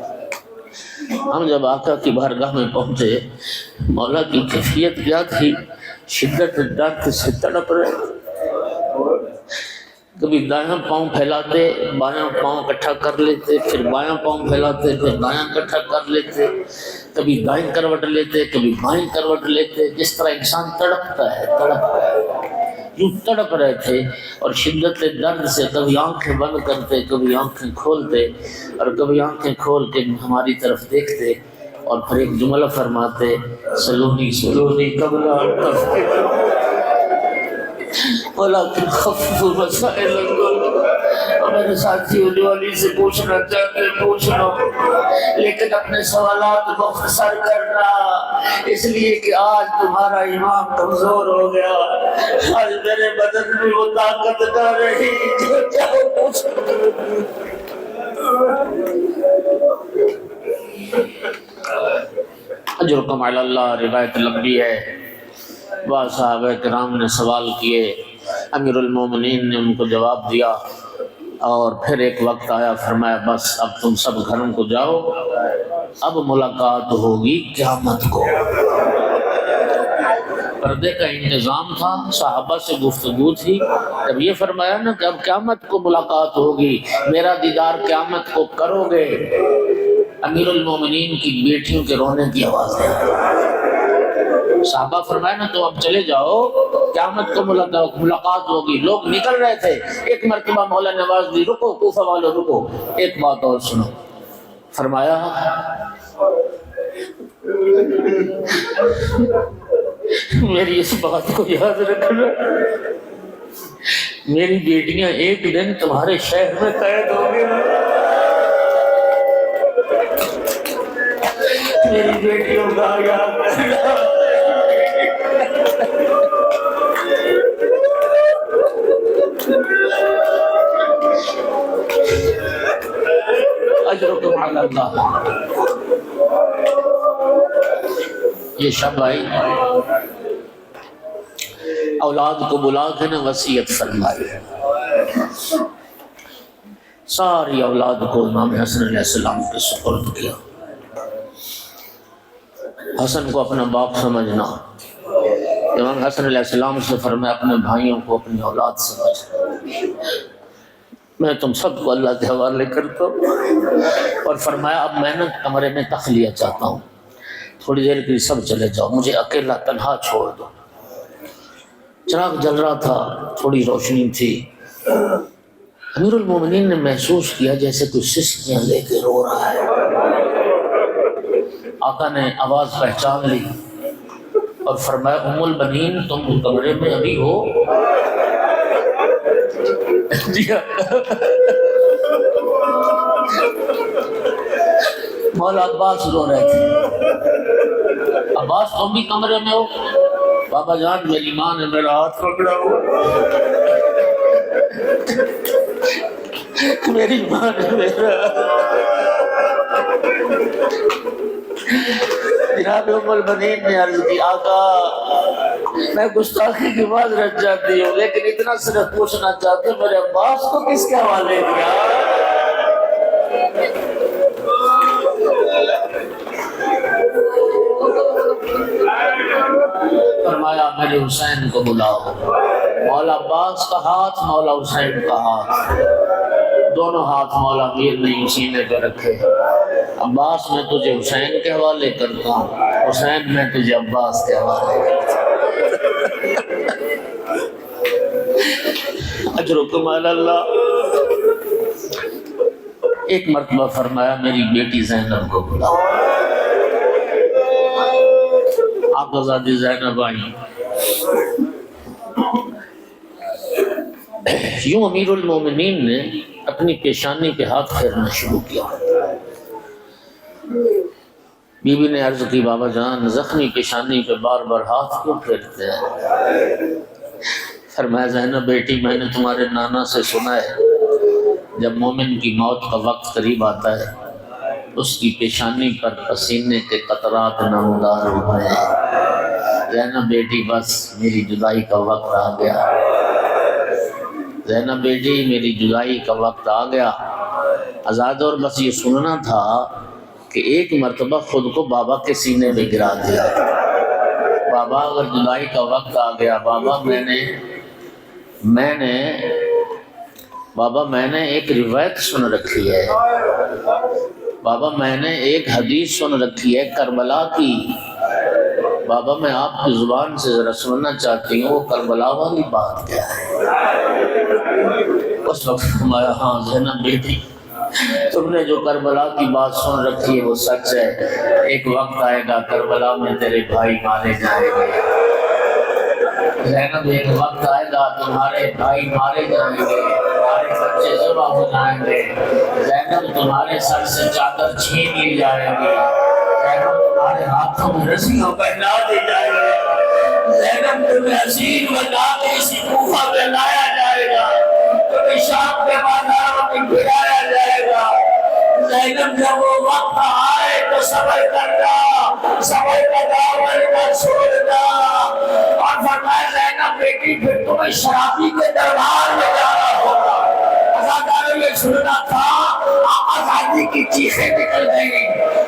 ہم جب آقا کی بارگاہ میں پہنچے، مولا کی کیفیت کیا تھی؟ شدت درد سے تڑپ رہے، کبھی دایاں پاؤں پھیلاتے بایاں پاؤں اکٹھا کر لیتے، پھر بایاں پاؤں پھیلاتے پھر دایاں اکٹھا کر لیتے، کبھی دائیں کروٹ لیتے کبھی بائیں کروٹ لیتے، جس طرح انسان تڑپتا ہے یوں تڑپ رہے تھے۔ اور شدت درد سے کبھی آنکھیں بند کرتے کبھی آنکھیں کھولتے اور کبھی آنکھیں کھول کے ہماری طرف دیکھتے اور پھر ایک جملہ فرماتے، سلونی سلونی قبل ان تفقدوا ولیکن خففوا مسائلکم۔ اور میرے ساتھی علی سے پوچھنا چاہتے پوچھ لو، لیکن اپنے سوالات مختصر کرنا، اس لیے کہ آج تمہارا ایمان کمزور ہو گیا، آج میرے بدن میں وہ طاقت نہ رہی جو چاہو پوچھ لو۔ اجرکم علی اللہ، روایت لمبی ہے۔ بعض صحابہ کرام نے سوال کیے، امیر المومنین نے ان کو جواب دیا، اور پھر ایک وقت آیا، فرمایا بس اب تم سب گھروں کو جاؤ، اب ملاقات ہوگی قیامت کو۔ پردے کا انتظام تھا، صحابہ سے گفتگو تھی، جب یہ فرمایا نا کہ اب قیامت کو ملاقات ہوگی، میرا دیدار قیامت کو کرو گے، امیر المومنین کی بیٹیوں کے رونے کی آواز ہے۔ صحابہ فرمایا نا تو اب چلے جاؤ، قیامت کو ملاقات ہوگی۔ لوگ نکل رہے تھے، ایک مرتبہ مولا نے آواز دی، رکو کوفہ والو رکو، ایک بات اور سنو۔ فرمایا میری اس بات کو یاد رکھنا، میری بیٹیاں ایک دن تمہارے شہر میں قید ہو گئی، میری بیٹیوں کا یاد رکھنا۔ اجرکم علی اللہ۔ یہ شب آئی، اولاد کو بلا کے نا وصیت فرمائی، ساری اولاد کو امام حسن علیہ السلام کے سپرد کیا۔ حسن کو اپنا باپ سمجھنا، امام حسن علیہ السلام سے فرمایا اپنے بھائیوں کو اپنی اولاد سمجھ، میں تم سب کو اللہ کے حوالے کرتا ہوں۔ اور فرمایا اب میں نے کمرے میں تخلیہ چاہتا ہوں، تھوڑی دیر کے لیے سب چلے جاؤ، مجھے اکیلا تنہا چھوڑ دو۔ چراغ جل رہا تھا، تھوڑی روشنی تھی، امیر المومنین نے محسوس کیا جیسے کوئی سسکیاں لے کے رو رہا ہے۔ آقا نے آواز پہچان لی اور فرمایا ام البنین تم کمرے میں ابھی ہو؟ مولا عباس رو رہے تھے، عباس تم بھی کمرے میں ہو؟ بابا جان میری ماں نے میرا ہاتھ پکڑا ہو، میری ماں نے میرا جناب ام البنین نے عرض کی آقا میں گستاخی کی معذرت چاہتی ہوں، لیکن اتنا صرف پوچھنا چاہتے ہوں میرے عباس کو کس کے حوالے کیا؟ فرمایا میرے حسین کو بلاؤ۔ مولا عباس کا ہاتھ، مولا حسین کا ہاتھ، دونوں ہاتھ مولا امیر نے سینے پہ رکھے۔ عباس میں تجھے حسین کے حوالے کرتا ہوں، حسین میں تجھے عباس کے حوالے کرتا ہوں۔ اجرکم علی اللہ۔ ایک مرتبہ فرمایا میری بیٹی زینب کو بلاؤ۔ آقازادی زینب آئی، یوں امیر المومنین نے اپنی پیشانی پہ ہاتھ پھیرنا شروع کیا۔ بی بی نے عرض کی بابا جان زخمی پیشانی پہ بار بار ہاتھ کیوں پھیرتے ہیں؟ فرمایا زینب بیٹی میں نے تمہارے نانا سے سنا ہے جب مومن کی موت کا وقت قریب آتا ہے اس کی پیشانی پر پسینے کے قطرات نمودار ہوتے ہیں۔ زینب بیٹی بس میری جدائی کا وقت آ گیا، زینب بیٹی میری جدائی کا وقت آ گیا۔ آزاد اور بس یہ سننا تھا کہ ایک مرتبہ خود کو بابا کے سینے میں گرا دیا۔ بابا اگر جدائی کا وقت آ گیا، بابا میں نے ایک روایت سن رکھی ہے، بابا میں نے ایک حدیث سن رکھی ہے کربلا کی، بابا میں آپ کی زبان سے ذرا سننا چاہتی ہوں وہ کربلا والی بات کیا ہے؟ اس وقت ہمارا ہاں زینب بیٹی تم نے جو کربلا کی بات سن رکھی ہے وہ سچ ہے، ایک وقت آئے گا کربلا میں تیرے بھائی مارے جائیں گے، زینب ایک وقت آئے گا تمہارے بھائی مارے جائیں گے، تمہارے بچے ذبح ہو جائیں گے، زینب تمہارے سر سے چادر چھین لی جائے گی، زینب تمہارے ہاتھوں میں رسیاں پہنا دی جائے گی، زینب تمہیں اسیر بنا کے اسی کوفہ میں لایا جائے گا، تمہیں شام کے بازاروں میں گھرایا جائے گا، زینب جب وہ وقت آئے تو صبر کرنا، صبر کا دامن نہ چھوڑنا، اور فرمایا زینب بیٹی پھر تمہیں شرابی کے دربار میں جانا ہوگا۔ ازاداروں یہ سننا تھا، آزادی کی چیخیں نکل گئی،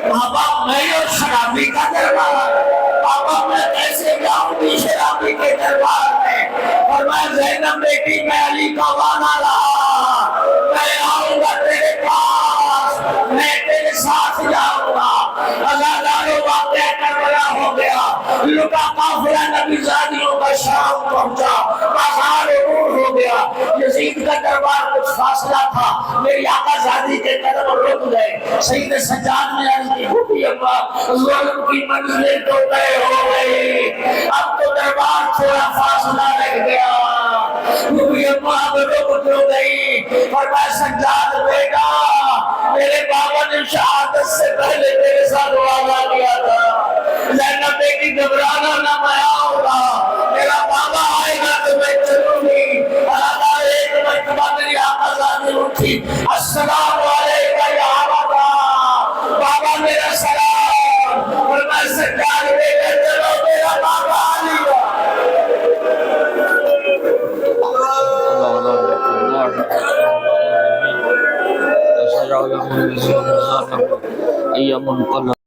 بابا میں اور شرابی کا دربار، بابا میں کیسے جاؤں گی شرابی کے دربار میں؟ فرمایا زینب بیٹی میں علی کا وعدہ رہا، میں آؤں گا تیرے پاس، میں تیرے ساتھ جاؤں گا۔ ازاداروں واقعہ کربلا ہو گیا، لٹا قافلہ نبی زادیوں کا شام پہنچا، بازار عبور ہو گیا، یزید کا دربار کچھ فاصلہ تھا، میری آقا زادی کے قدم رک گئے، سید سجاد نے عرض کی ہوتی ابا ظلم کی منزلیں تو طے ہو گئی، اب تو دربار تھوڑا فاصلہ رہ گیا، ہوتی ابا اب رک جو گئی، فرمایا سجاد بیٹا میرے بابا نے شہادت سے پہلے میرے ساتھ وعدہ کیا تھا، زینب بیٹی گھبرانا نہ میں آؤں گا، میرا بابا آئے گا تو میں چلوں گی۔ اللہ ایک مرتبہ میری آقا زادی اٹھی، السلام علیکم یا بابا، بابا میرا سلام، اور میں سجاد بیٹا چلو میرا بابا آ لیا۔